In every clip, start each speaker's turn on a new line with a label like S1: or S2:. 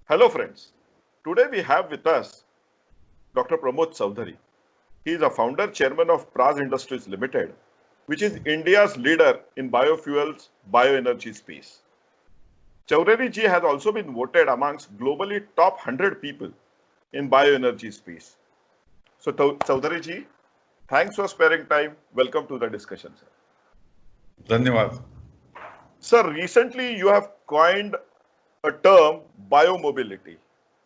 S1: Hello friends. Today we have with us Dr. Pramod Chaudhary. He is a founder chairman of Pras Industries Limited, which is India's leader in biofuels bioenergy space. Chaudhary ji has also been voted amongst globally top 100 people in bioenergy space. So Chaudhary ji, thanks for sparing time. Welcome to the discussion, sir.
S2: धन्यवाद.
S1: Sir, recently you have coined a term biomobility.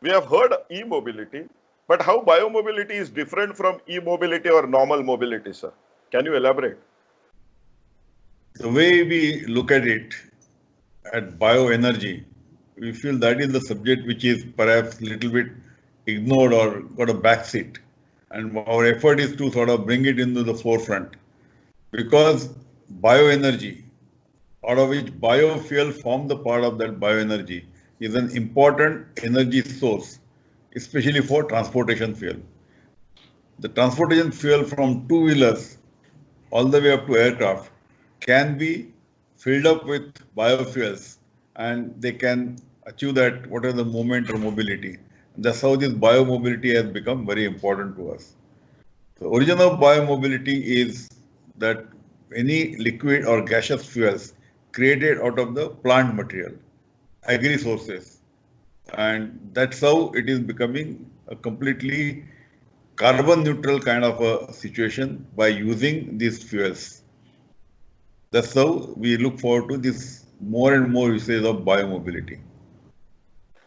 S1: We have heard e-mobility, but how biomobility is different from e-mobility or normal mobility, sir? Can you elaborate?
S2: The way we look at it, at bioenergy, we feel that is the subject which is perhaps a little bit ignored or got a backseat. And our effort is to sort of bring it into the forefront. Because bioenergy, out of which biofuel form the part of that bioenergy, is an important energy source, especially for transportation fuel. The transportation fuel from two-wheelers all the way up to aircraft can be filled up with biofuels and they can achieve that whatever the movement or mobility. That's how this biomobility has become very important to us. The origin of biomobility is that any liquid or gaseous fuels created out of the plant material, agri sources, and that's how it is becoming a completely carbon neutral kind of a situation by using these fuels. That's how we look forward to this more and more usage of biomobility.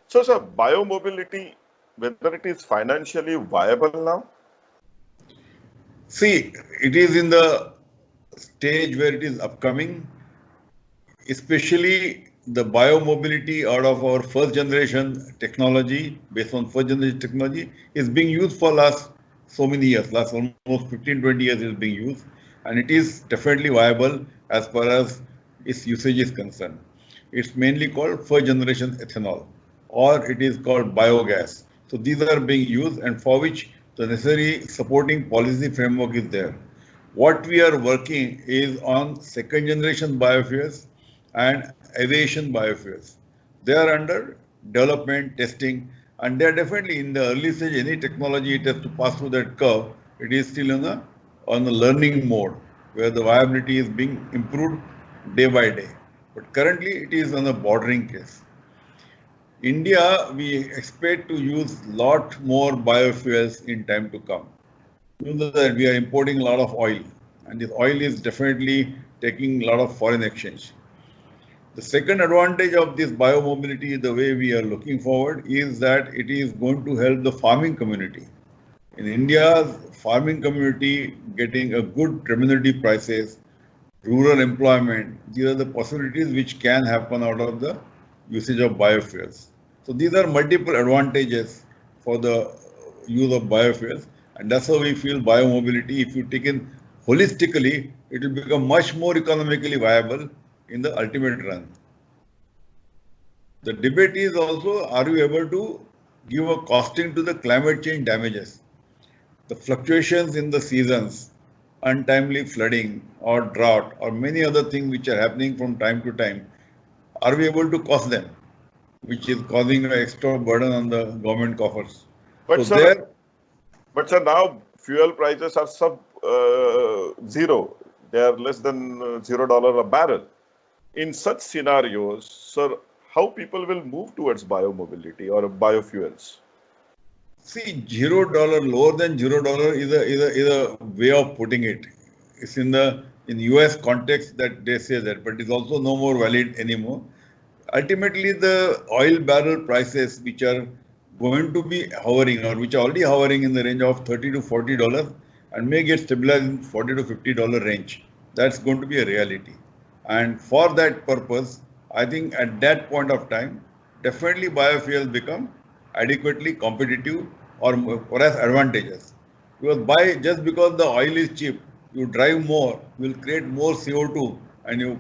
S1: So, sir, biomobility, whether it is financially viable now?
S2: See, it is in the stage where it is upcoming, especially the biomobility out of our first generation technology, based on first generation technology, is being used for last so many years, last almost 15, 20 years it is being used, and it is definitely viable as far as its usage is concerned. It's mainly called first generation ethanol, or it is called biogas. So these are being used and for which the necessary supporting policy framework is there. What we are working is on second generation biofuels and aviation biofuels. They are under development, testing, and they are definitely in the early stage. Any technology it has to pass through that curve. It is still on the learning mode where the viability is being improved day by day. But currently it is on a bordering case. India, we expect to use lot more biofuels in time to come. You know that we are importing a lot of oil, and this oil is definitely taking a lot of foreign exchange. The second advantage of this biomobility, the way we are looking forward, is that it is going to help the farming community. In India's farming community getting a good remunerative prices, rural employment, these are the possibilities which can happen out of the usage of biofuels. So these are multiple advantages for the use of biofuels, and that's how we feel biomobility, if you take it holistically, it will become much more economically viable in the ultimate run. The debate is also, are you able to give a costing to the climate change damages? The fluctuations in the seasons, untimely flooding or drought or many other things which are happening from time to time, are we able to cost them, which is causing an extra burden on the government coffers?
S1: But
S2: So
S1: sir,
S2: there,
S1: now fuel prices are sub zero. They are less than $0 a barrel. In such scenarios, sir, how people will move towards biomobility or biofuels?
S2: see, $0, lower than $0 is a way of putting it. It's in US context that they say that, but it's also no more valid anymore. Ultimately, the oil barrel prices, which are going to be hovering or which are already hovering in the range of $30 to $40 and may get stabilized in $40 to $50 range, that's going to be a reality. And for that purpose, I think at that point of time, definitely biofuels become adequately competitive or as advantageous. Because just because the oil is cheap, you drive more, you will create more CO2 and you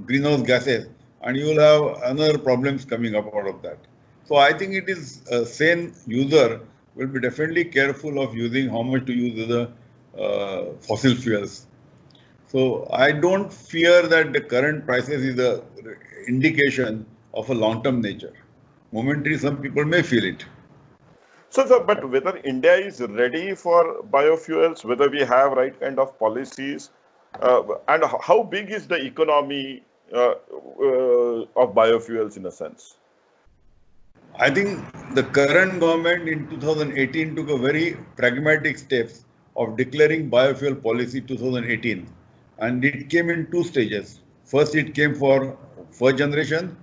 S2: greenhouse gases, and you will have another problems coming up out of that. So I think it is a sane user will be definitely careful of using how much to use the fossil fuels. So I don't fear that the current prices is a indication of a long-term nature. Momentary, some people may feel it.
S1: So, but whether India is ready for biofuels, whether we have right kind of policies, and how big is the economy of biofuels in a sense?
S2: I think the current government in 2018 took a very pragmatic steps of declaring biofuel policy 2018, and it came in two stages. First, it came for first generation,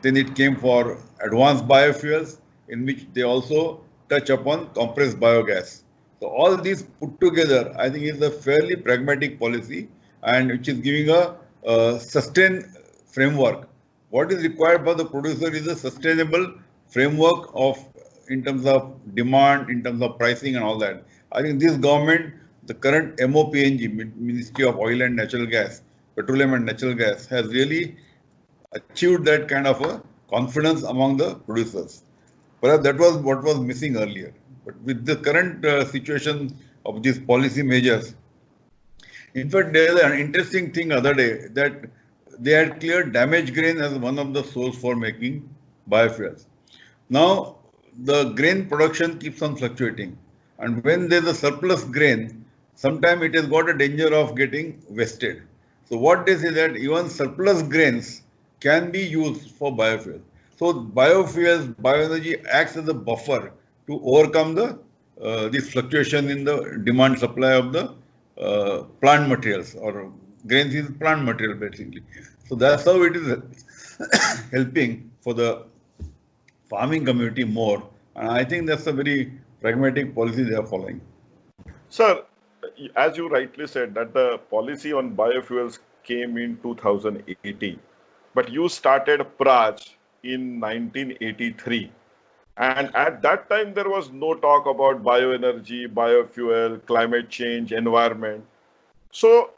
S2: then it came for advanced biofuels, in which they also touch upon compressed biogas. So all these put together, I think, is a fairly pragmatic policy, and which is giving a sustained framework. What is required by the producer is a sustainable framework of in terms of demand, in terms of pricing and all that. I think this government, the current MOPNG, Ministry of Oil and Natural Gas, Petroleum and Natural Gas, has really achieved that kind of a confidence among the producers. Perhaps that was what was missing earlier. But with the current situation of these policy measures, in fact, there is an interesting thing other day that they had cleared damaged grain as one of the source for making biofuels. Now, the grain production keeps on fluctuating. And when there's a surplus grain, sometimes it has got a danger of getting wasted. So what they say that even surplus grains can be used for biofuel. So biofuels, bioenergy acts as a buffer to overcome the this fluctuation in the demand supply of the plant materials, or grains is plant material basically. So that's how it is helping for the farming community more. And I think that's a very pragmatic policy they are following.
S1: Sir, as you rightly said, that the policy on biofuels came in 2018, but you started Praj in 1983. And at that time, there was no talk about bioenergy, biofuel, climate change, environment. So,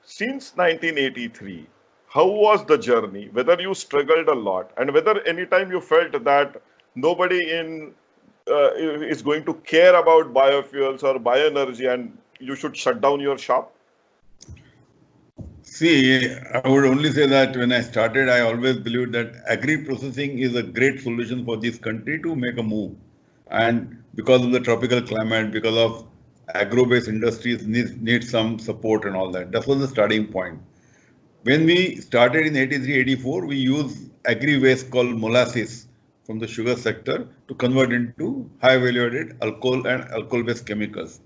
S1: since 1983, how was the journey? Whether you struggled a lot, and whether any time you felt that nobody is going to care about biofuels or bioenergy, and you should shut down your shop?
S2: See, I would only say that when I started, I always believed that agri-processing is a great solution for this country to make a move. And because of the tropical climate, because of agro-based industries need some support and all that. That was the starting point. When we started in 83, 84, we used agri-waste called molasses from the sugar sector to convert into high value-added alcohol and alcohol-based chemicals.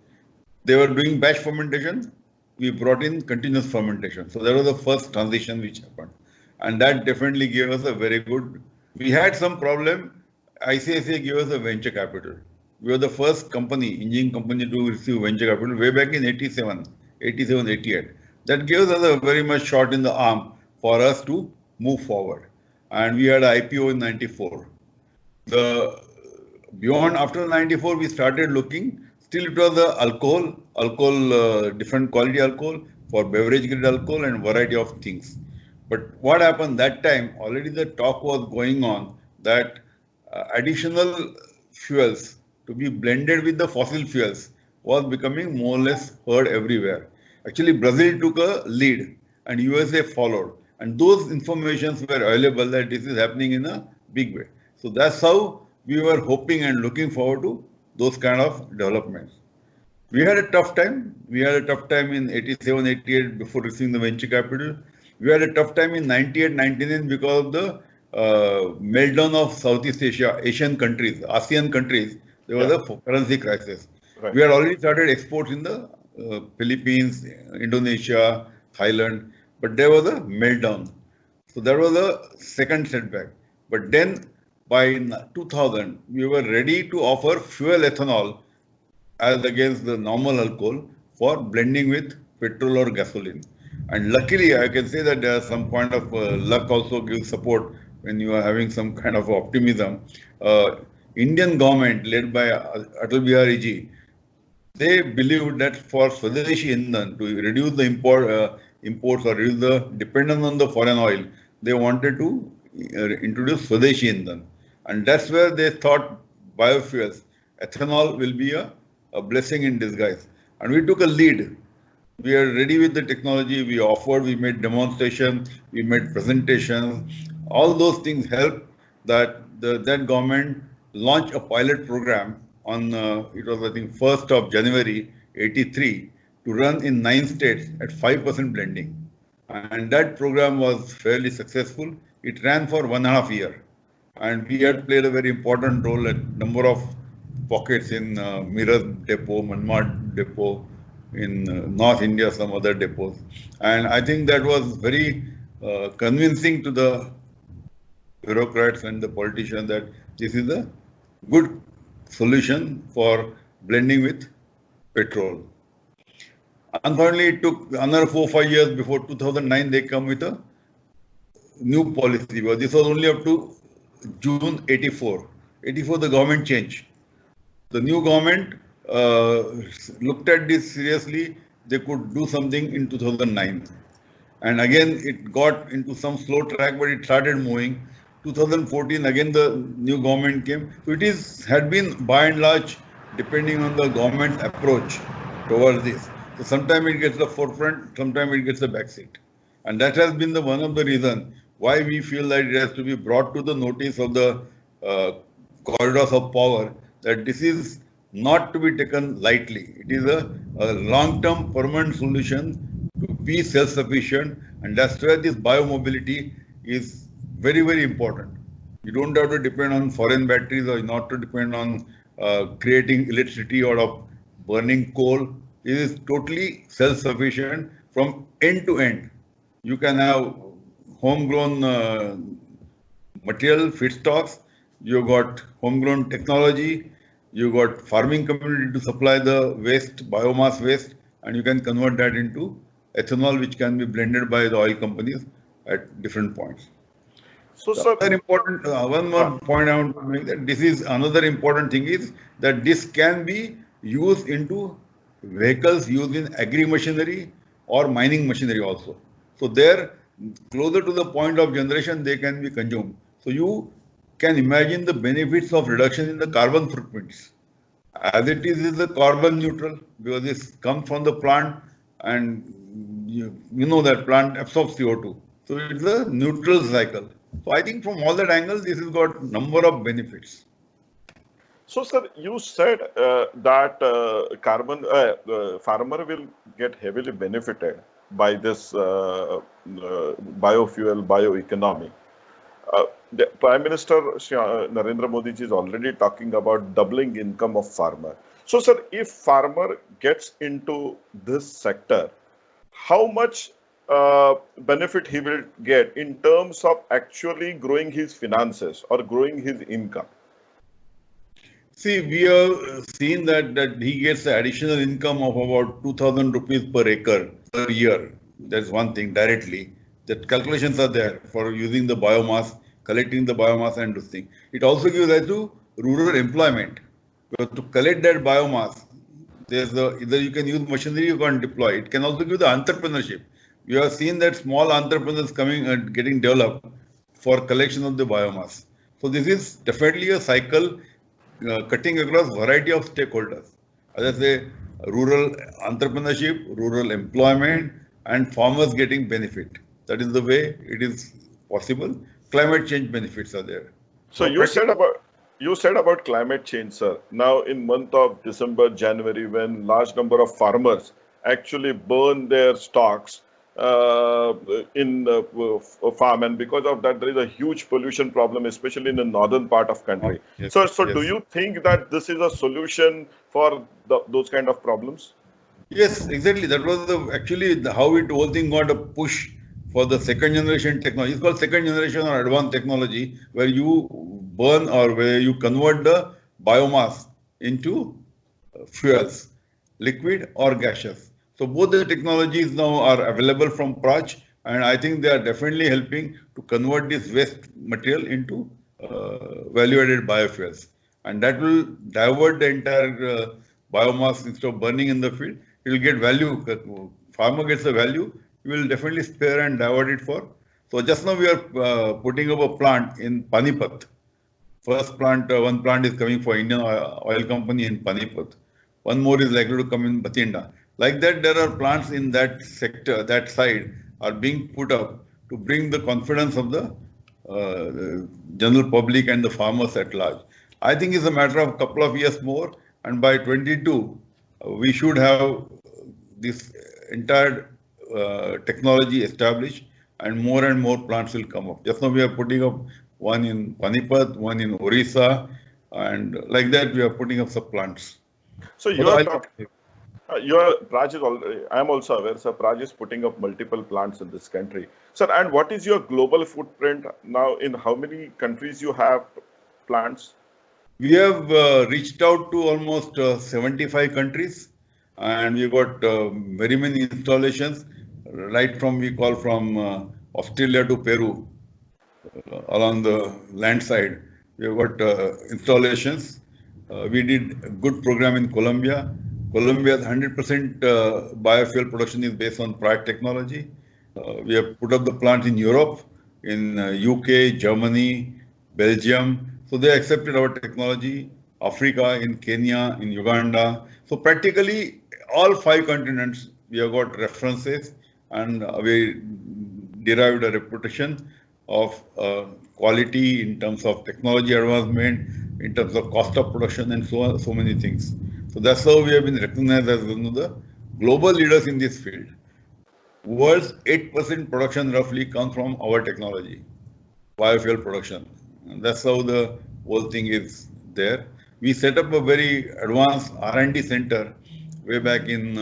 S2: They were doing batch fermentation. We brought in continuous fermentation. So that was the first transition which happened. And that definitely gave us a very good, we had some problem. ICICI gave us a venture capital. We were the first company, engineering company, to receive venture capital way back in 87, 88. That gave us a very much shot in the arm for us to move forward. And we had an IPO in 94. Beyond after 94, we started looking. Still, it was the alcohol, different quality alcohol for beverage grade alcohol and variety of things. But what happened that time, already the talk was going on that additional fuels to be blended with the fossil fuels was becoming more or less heard everywhere. Actually, Brazil took a lead and USA followed. And those informations were available that this is happening in a big way. So that's how we were hoping and looking forward to those kind of developments. We had a tough time. We had a tough time in 87, 88 before receiving the venture capital. We had a tough time in 98, 99 because of the meltdown of Southeast Asia, Asian countries, ASEAN countries. There was a currency crisis. Right. We had already started exports in the Philippines, Indonesia, Thailand, but there was a meltdown. So that was a second setback. But then by 2000, we were ready to offer fuel ethanol as against the normal alcohol for blending with petrol or gasoline. And luckily, I can say that there is some point of luck also gives support when you are having some kind of optimism. Indian government led by Atal Bihari ji, they believed that for Swadeshi Indhan, to reduce the imports or reduce the dependence on the foreign oil, they wanted to introduce Swadeshi Indhan. And that's where they thought biofuels, ethanol will be a blessing in disguise. And we took a lead. We are ready with the technology. We offered, we made demonstrations, we made presentations. All those things helped. that that government launched a pilot program on, it was I think 1st of January 83, to run in 9 states at 5% blending. And that program was fairly successful. It ran for 1.5 years. And we had played a very important role at number of pockets in Meerut depot, Manmad depot, in North India, some other depots. And I think that was very convincing to the bureaucrats and the politicians that this is a good solution for blending with petrol. Unfortunately, it took another 4-5 years before 2009 they come with a new policy, because this was only up to June 84. 84 the government changed. The new government looked at this seriously. They could do something in 2009. And again, it got into some slow track, but it started moving. 2014, again, the new government came. So it had been by and large, depending on the government's approach towards this. So sometimes it gets the forefront, sometimes it gets the backseat. And that has been one of the reasons why we feel that it has to be brought to the notice of the corridors of power, that this is not to be taken lightly. It is a long-term permanent solution to be self-sufficient, and that's where this biomobility is very, very important. You don't have to depend on foreign batteries, or not to depend on creating electricity out of burning coal. It is totally self-sufficient from end to end. You can have homegrown material, feedstocks, you got homegrown technology, you got farming community to supply the waste, biomass waste, and you can convert that into ethanol, which can be blended by the oil companies at different points. So, sir, important, one more point I want to make, that this is another important thing, is that this can be used into vehicles used in agri machinery or mining machinery also. So there, closer to the point of generation, they can be consumed. So you can imagine the benefits of reduction in the carbon footprints. As it is the carbon neutral, because this comes from the plant, and you know that plant absorbs CO2. So it's a neutral cycle. So I think from all that angles, this has got number of benefits.
S1: So, sir, you said that farmer will get heavily benefited by this biofuel, bioeconomy. The Prime Minister Narendra Modi is already talking about doubling income of farmer. So, sir, if farmer gets into this sector, how much benefit he will get in terms of actually growing his finances or growing his income?
S2: See, we have seen that he gets an additional income of about 2,000 rupees per acre per year. That's one thing directly. That calculations are there for using the biomass, collecting the biomass and this thing. It also gives rise to rural employment. Because to collect that biomass, there's either you can use machinery, you can deploy. It can also give the entrepreneurship. You have seen that small entrepreneurs coming and getting developed for collection of the biomass. So this is definitely a cycle cutting across variety of stakeholders. As I say, rural entrepreneurship, rural employment, and farmers getting benefit. That is the way it is possible. Climate change benefits are there.
S1: So you said about climate change, sir. Now in month of December, January, when large number of farmers actually burn their stocks in the farm, and because of that there is a huge pollution problem, especially in the northern part of country. Yes, so yes. Do you think that this is a solution for those kind of problems?
S2: Yes, exactly. That was actually how it whole thing got a push for the second generation technology. It's called second generation or advanced technology, where you burn or where you convert the biomass into fuels, liquid or gaseous. So both the technologies now are available from Praj, and I think they are definitely helping to convert this waste material into value-added biofuels. And that will divert the entire biomass. Instead of burning in the field, it will get value. Farmer gets the value. He will definitely spare and divert it for. So just now we are putting up a plant in Panipat. First plant, one plant is coming for Indian oil company in Panipat. One more is likely to come in Bathinda. Like that, there are plants in that sector, that side, are being put up to bring the confidence of the general public and the farmers at large. I think it's a matter of a couple of years more, and by 22, we should have this entire technology established, and more plants will come up. Just now we are putting up one in Panipat, one in Orissa, and like that we are putting up some plants.
S1: So you are talking. Praj is I am also aware, sir. Praj is putting up multiple plants in this country, sir. And what is your global footprint now? In how many countries you have plants?
S2: We have reached out to almost 75 countries, and we got very many installations, right from Australia to Peru, along the land side. We have got installations. We did a good program in Colombia. Colombia's 100% biofuel production is based on Praj technology. We have put up the plant in Europe, in UK, Germany, Belgium. So they accepted our technology. Africa, in Kenya, in Uganda. So practically all 5 continents we have got references, and we derived a reputation of quality in terms of technology advancement, in terms of cost of production, and so on, so many things. So that's how we have been recognized as one of the global leaders in this field. World's 8% production roughly comes from our technology, biofuel production. And that's how the whole thing is there. We set up a very advanced R&D center way back in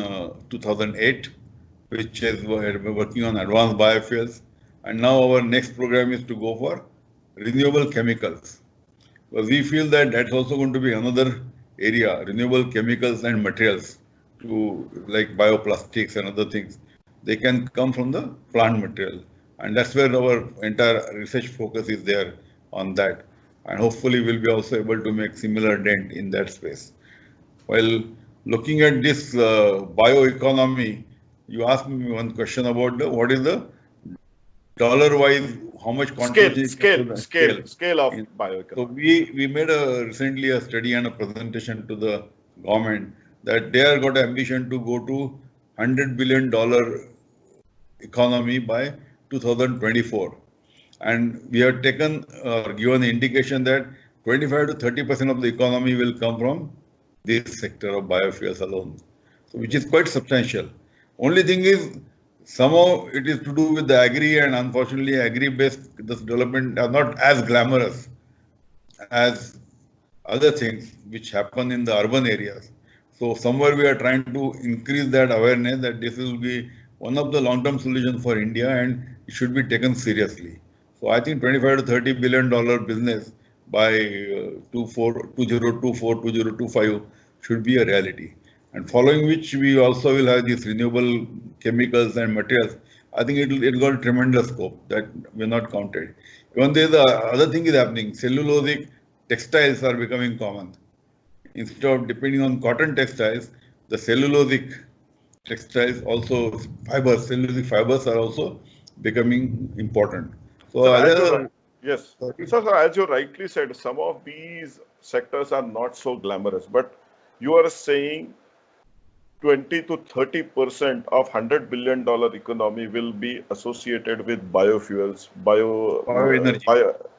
S2: 2008, which is working on advanced biofuels. And now our next program is to go for renewable chemicals. Because we feel that that's also going to be another area, renewable chemicals and materials, to like bioplastics and other things. They can come from the plant material. And that's where our entire research focus is there on that. And hopefully we'll be also able to make similar dent in that space. While looking at this bioeconomy, you asked me one question about what is the dollar-wise, how much contribution
S1: scale of bioeconomy.
S2: So we made recently a study and a presentation to the government that they are got ambition to go to $100 billion economy by 2024. And we have taken given the indication that 25 to 30% of the economy will come from this sector of biofuels alone, so which is quite substantial. Only thing is, somehow it is to do with the agri, and unfortunately agri-based development are not as glamorous as other things which happen in the urban areas. So somewhere we are trying to increase that awareness that this will be one of the long-term solutions for India and it should be taken seriously. So I think 25 to 30 billion dollar business by 2024, 2025 should be a reality. And following which we also will have these renewable chemicals and materials. I think it got a tremendous scope that we're not counted. Even there, the other thing is happening. Cellulosic textiles are becoming common. Instead of depending on cotton textiles, the cellulosic textiles also cellulosic fibers are also becoming important. So
S1: yes, so as you rightly said, some of these sectors are not so glamorous, but you are saying 20 to 30% of $100 billion economy will be associated with biofuels,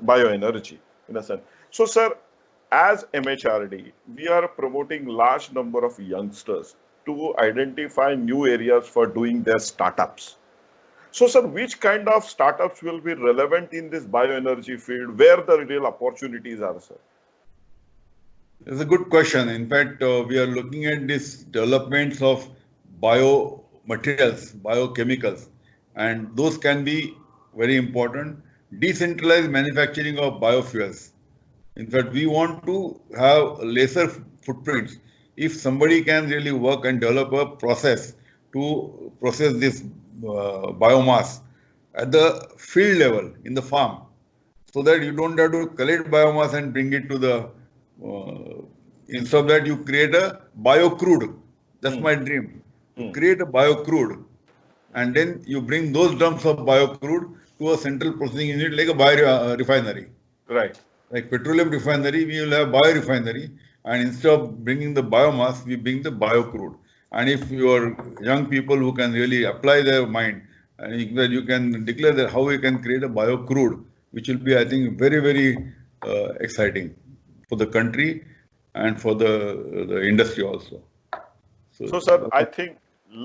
S1: bioenergy in a sense. So, sir, as MHRD, we are promoting large number of youngsters to identify new areas for doing their startups. So, sir, which kind of startups will be relevant in this bioenergy field? Where the real opportunities are, sir?
S2: It's a good question. In fact, we are looking at these developments of biomaterials, biochemicals, and those can be very important. Decentralized manufacturing of biofuels. In fact, we want to have lesser footprints. If somebody can really work and develop a process to process this biomass at the field level in the farm, so that you don't have to collect biomass and bring it to the instead of that you create a biocrude. That's my dream. Create a biocrude, and then you bring those dumps of biocrude to a central processing unit like a biorefinery.
S1: Right.
S2: Like petroleum refinery, we will have biorefinery, and instead of bringing the biomass, we bring the biocrude. And if your young people who can really apply their mind, and you can declare that how we can create a biocrude which will be, I think, very, very exciting for the country and for the industry also.
S1: So, sir, I think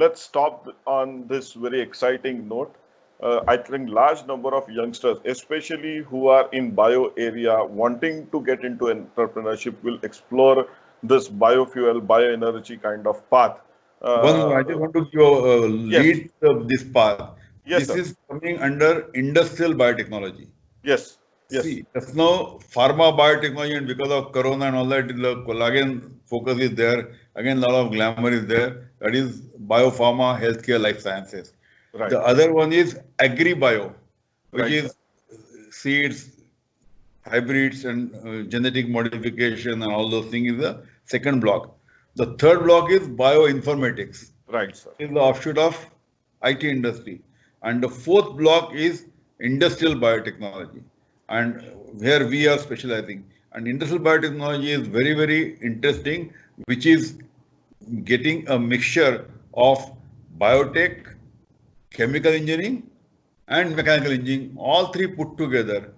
S1: let's stop on this very exciting note. I think large number of youngsters, especially who are in bio area, wanting to get into entrepreneurship, will explore this biofuel, bioenergy kind of path.
S2: One more, I just want to give a
S1: Yes,
S2: lead of this path.
S1: yes,
S2: This
S1: sir.
S2: is coming under industrial biotechnology.
S1: Yes, yes,
S2: See, just now pharma biotechnology, and because of corona and all that, the again focus is there. Again, a lot of glamour is there. That is biopharma, healthcare, life sciences.
S1: right,
S2: The other one is agri-bio, which
S1: right, sir.
S2: is seeds, hybrids, and genetic modification, and all those things is the second block. The third block is bioinformatics.
S1: Right, sir.
S2: Is the offshoot of IT industry. And the fourth block is industrial biotechnology. And where we are specializing. And industrial biotechnology is very, very interesting, which is getting a mixture of biotech, chemical engineering, and mechanical engineering, all three put together.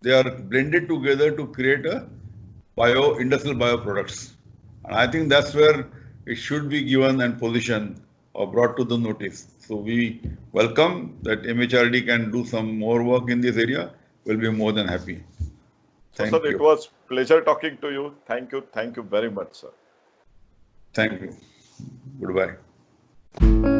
S2: They are blended together to create a industrial bioproducts. And I think that's where it should be given and positioned or brought to the notice. So we welcome that MHRD can do some more work in this area. We'll be more than happy.
S1: So,
S2: Thank
S1: sir, it
S2: you.
S1: was pleasure talking to you. Thank you very much, sir.
S2: Thank you. Goodbye.